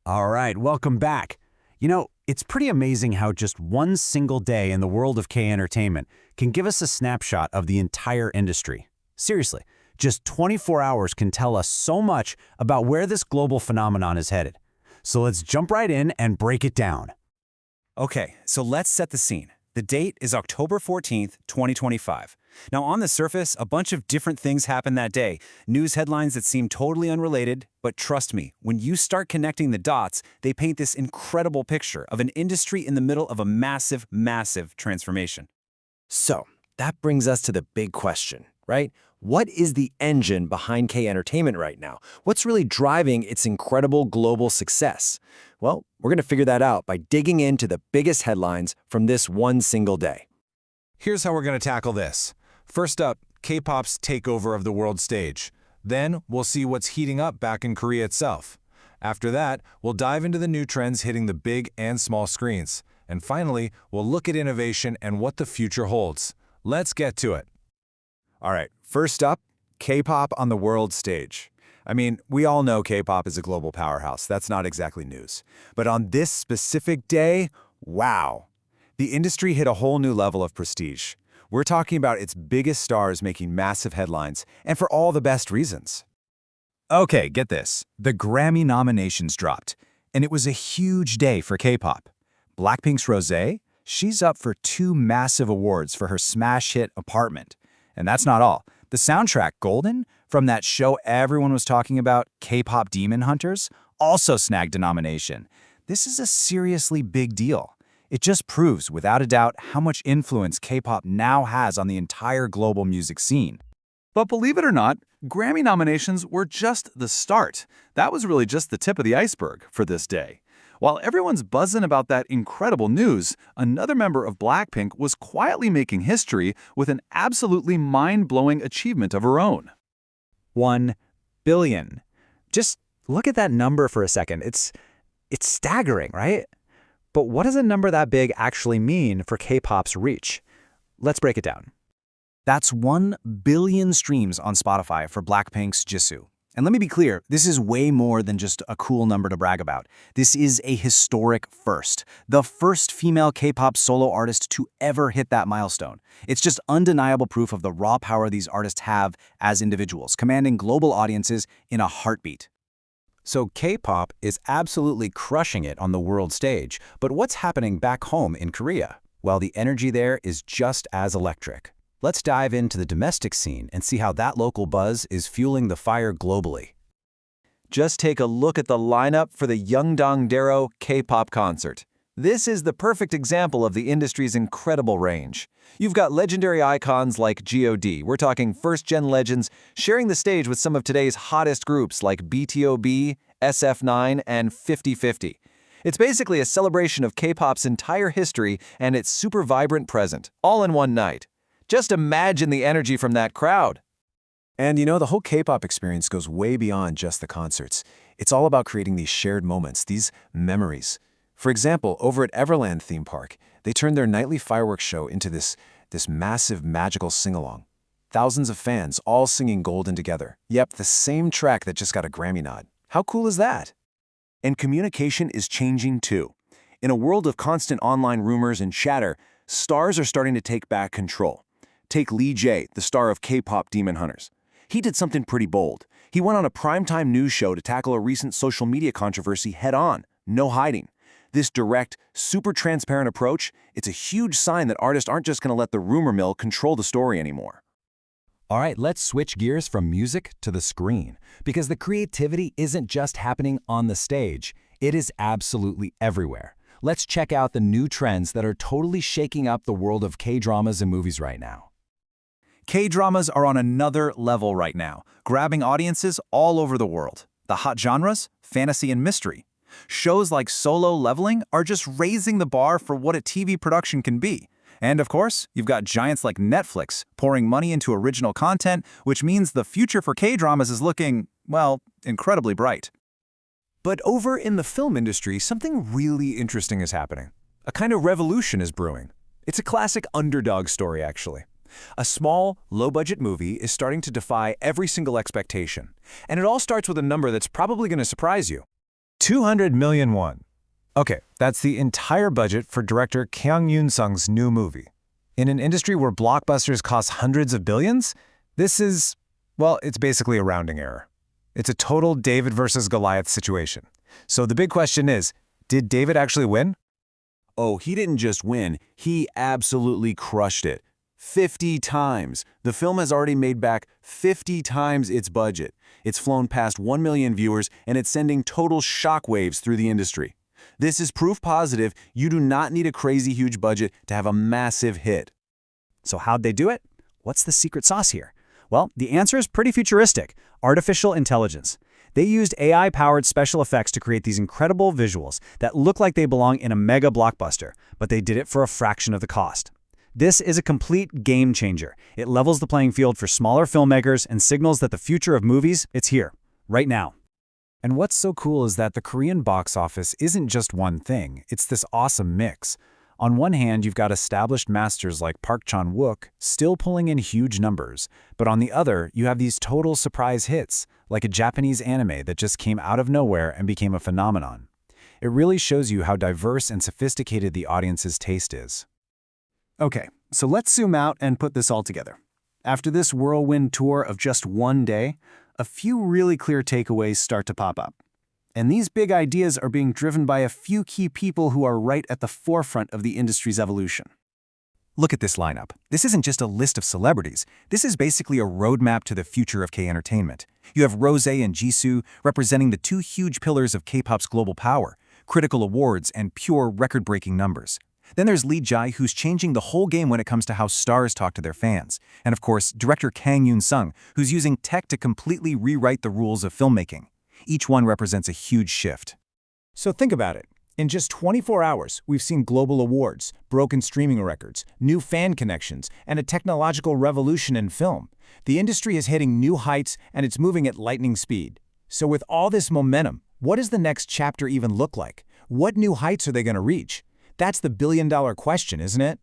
All right, welcome back. It's pretty amazing how just one single day in the world of K-entertainment can give us a snapshot of the entire industry. Seriously, just 24 hours can tell us so much about where this global phenomenon is headed. So let's jump right in and break it down. Okay, so let's set the scene. The date is October 14th, 2025. Now, on the surface, a bunch of different things happen that day. News headlines that seem totally unrelated, but trust me, when you start connecting the dots, they paint this incredible picture of an industry in the middle of a massive, massive transformation. So, that brings us to the big question, right? What is the engine behind K-entertainment right now? What's really driving its incredible global success? Well, we're going to figure that out by digging into the biggest headlines from this one single day. Here's how we're going to tackle this. First up, K-pop's takeover of the world stage. Then, we'll see what's heating up back in Korea itself. After that, we'll dive into the new trends hitting the big and small screens. And finally, we'll look at innovation and what the future holds. Let's get to it. All right, first up, K-pop on the world stage. I mean, we all know K-pop is a global powerhouse. That's not exactly news. But on this specific day, wow. The industry hit a whole new level of prestige. We're talking about its biggest stars making massive headlines, and for all the best reasons. Okay, get this. The Grammy nominations dropped, and it was a huge day for K-pop. Blackpink's Rosé, she's up for 2 massive awards for her smash hit Apartment. And that's not all. The soundtrack, Golden, from that show everyone was talking about, K-pop Demon Hunters, also snagged a nomination. This is a seriously big deal. It just proves, without a doubt, how much influence K-pop now has on the entire global music scene. But believe it or not, Grammy nominations were just the start. That was really just the tip of the iceberg for this day. While everyone's buzzing about that incredible news, another member of Blackpink was quietly making history with an absolutely mind-blowing achievement of her own. 1 billion. Just look at that number for a second. It's staggering, right? But what does a number that big actually mean for K-pop's reach? Let's break it down. That's 1 billion streams on Spotify for Blackpink's Jisoo. And let me be clear, this is way more than just a cool number to brag about. This is a historic first. The first female K-pop solo artist to ever hit that milestone. It's just undeniable proof of the raw power these artists have as individuals, commanding global audiences in a heartbeat. So K-pop is absolutely crushing it on the world stage, but what's happening back home in Korea? Well, the energy there is just as electric. Let's dive into the domestic scene and see how that local buzz is fueling the fire globally. Just take a look at the lineup for the daero K-pop concert. This is the perfect example of the industry's incredible range. You've got legendary icons like G.O.D. We're talking first-gen legends sharing the stage with some of today's hottest groups like BTOB, SF9, and 50/50. It's basically a celebration of K-pop's entire history and its super vibrant present, all in one night. Just imagine the energy from that crowd. And the whole K-pop experience goes way beyond just the concerts. It's all about creating these shared moments, these memories. For example, over at Everland theme park, they turned their nightly fireworks show into this massive magical sing-along. Thousands of fans all singing Golden together. Yep, the same track that just got a Grammy nod. How cool is that? And communication is changing too. In a world of constant online rumors and chatter, stars are starting to take back control. Take Lee Jae, the star of K-pop Demon Hunters. He did something pretty bold. He went on a primetime news show to tackle a recent social media controversy head-on, no hiding. This direct, super transparent approach, it's a huge sign that artists aren't just going to let the rumor mill control the story anymore. All right, let's switch gears from music to the screen, because the creativity isn't just happening on the stage, it is absolutely everywhere. Let's check out the new trends that are totally shaking up the world of K-dramas and movies right now. K-dramas are on another level right now, grabbing audiences all over the world. The hot genres? Fantasy and mystery. Shows like Solo Leveling are just raising the bar for what a TV production can be. And of course, you've got giants like Netflix pouring money into original content, which means the future for K-dramas is looking, well, incredibly bright. But over in the film industry, something really interesting is happening. A kind of revolution is brewing. It's a classic underdog story, actually. A small, low-budget movie is starting to defy every single expectation. And it all starts with a number that's probably going to surprise you. 200 million won. Okay, that's the entire budget for director Kang Yoon-sung's new movie. In an industry where blockbusters cost hundreds of billions, this is, well, it's basically a rounding error. It's a total David versus Goliath situation. So the big question is, did David actually win? Oh, he didn't just win, he absolutely crushed it. 50 times. The film has already made back 50 times its budget. It's flown past 1 million viewers, and it's sending total shockwaves through the industry. This is proof positive you do not need a crazy huge budget to have a massive hit. So how'd they do it? What's the secret sauce here? Well, the answer is pretty futuristic: artificial intelligence. They used AI-powered special effects to create these incredible visuals that look like they belong in a mega blockbuster, but they did it for a fraction of the cost. This is a complete game changer. It levels the playing field for smaller filmmakers and signals that the future of movies, it's here, right now. And what's so cool is that the Korean box office isn't just one thing, it's this awesome mix. On one hand, you've got established masters like Park Chan-wook still pulling in huge numbers, but on the other, you have these total surprise hits, like a Japanese anime that just came out of nowhere and became a phenomenon. It really shows you how diverse and sophisticated the audience's taste is. Okay, so let's zoom out and put this all together. After this whirlwind tour of just one day, a few really clear takeaways start to pop up. And these big ideas are being driven by a few key people who are right at the forefront of the industry's evolution. Look at this lineup. This isn't just a list of celebrities. This is basically a roadmap to the future of K-entertainment. You have Rosé and Jisoo representing the two huge pillars of K-pop's global power, critical awards and pure record-breaking numbers. Then there's Lee Jai, who's changing the whole game when it comes to how stars talk to their fans. And of course, director Kang Yoon-sung, who's using tech to completely rewrite the rules of filmmaking. Each one represents a huge shift. So think about it. In just 24 hours, we've seen global awards, broken streaming records, new fan connections, and a technological revolution in film. The industry is hitting new heights, and it's moving at lightning speed. So with all this momentum, what does the next chapter even look like? What new heights are they going to reach? That's the billion-dollar question, isn't it?